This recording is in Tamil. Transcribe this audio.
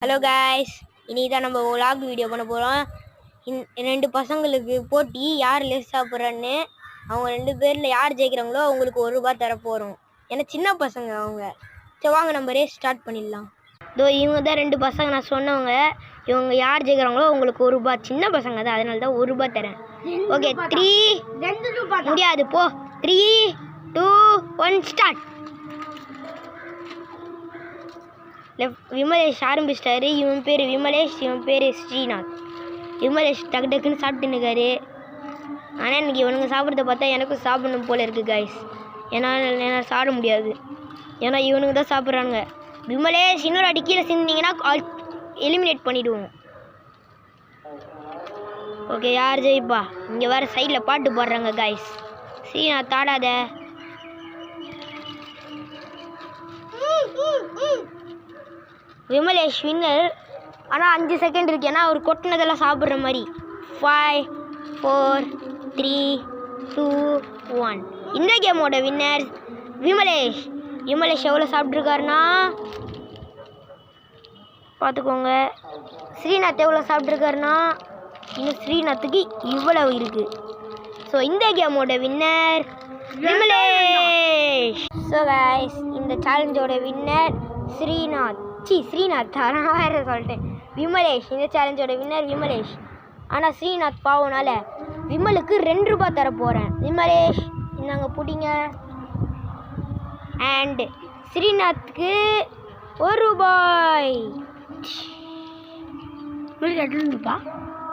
ஹலோ காய்ஸ், இன்னைக்கு தான் நம்ம vlog வீடியோ பண்ண போகிறோம். ரெண்டு பசங்களுக்கு போட்டி யார் லெஸ் சாப்பிட்றன்னு. அவங்க ரெண்டு பேரில் யார் ஜெயிக்கிறாங்களோ அவங்களுக்கு ₹1 தர போகிறோம். ஏன்னா சின்ன பசங்க அவங்க. சரி வாங்க நம்ம ரேஸ் ஸ்டார்ட் பண்ணிடலாம். இவங்க தான் ரெண்டு பசங்க நான் சொன்னவங்க. இவங்க யார் ஜெயிக்கிறாங்களோ அவங்களுக்கு ₹1. சின்ன பசங்க தான், அதனால தான் ₹1 தரேன். ஓகே 3 முடியாது போ. 3, 2, 1 ஸ்டார்ட். விமலேஷ் ஆரம்பிச்சிட்டாரு. இவன் பேர் விமலேஷ், இவன் பேர் ஸ்ரீநாத். விமலேஷ் டக்கு டக்குன்னு சாப்பிட்டுன்னுக்காரு. ஆனால் எனக்கு இவனுங்க சாப்பிட்றத பார்த்தா எனக்கும் சாப்பிடணும் போல இருக்குது காய்ஸ். என்னால் சாப்பிட முடியாது, ஏன்னா இவனுங்க தான் சாப்பிட்றாங்க. விமலேஷ் இன்னொரு அடி கீழே சிந்திங்கன்னா எலிமினேட் பண்ணிவிடுவோம். ஓகே யார் ஜெயிப்பா? இங்கே வேறு சைடில் பாட்டு பாடுறாங்க காய்ஸ். ஸ்ரீநாத் தாடாத. விமலேஷ் வின்னர். ஆனால் 5 செகண்ட் இருக்கு, ஏன்னா அவர் கொட்டினதெல்லாம் சாப்பிட்ற மாதிரி. 5, 4, 3, 2, 1. இந்த கேமோட வின்னர் விமலேஷ். விமலேஷ் எவ்வளோ சாப்பிட்ருக்காருன்னா பார்த்துக்கோங்க. ஸ்ரீநாத் எவ்வளோ சாப்பிட்ருக்காருன்னா இன்னும் ஸ்ரீநாத்துக்கு இவ்வளவு இருக்குது. ஸோ இந்த கேமோட வின்னர் விமலேஷ். ஸோ கைஸ், இந்த சேலஞ்சோட வின்னர் ஸ்ரீநாத். ஸ்ரீநாத் நான் வேறு சொல்லிட்டேன். விமலேஷ். இந்த சேலஞ்சோட வின்னர் விமலேஷ். ஆனால் ஸ்ரீநாத் பாவனால விமலுக்கு ₹2 தர போகிறேன். விமலேஷ் இந்தாங்க பிடிங்க. அண்ட் ஸ்ரீநாத்துக்கு ₹1. ₹2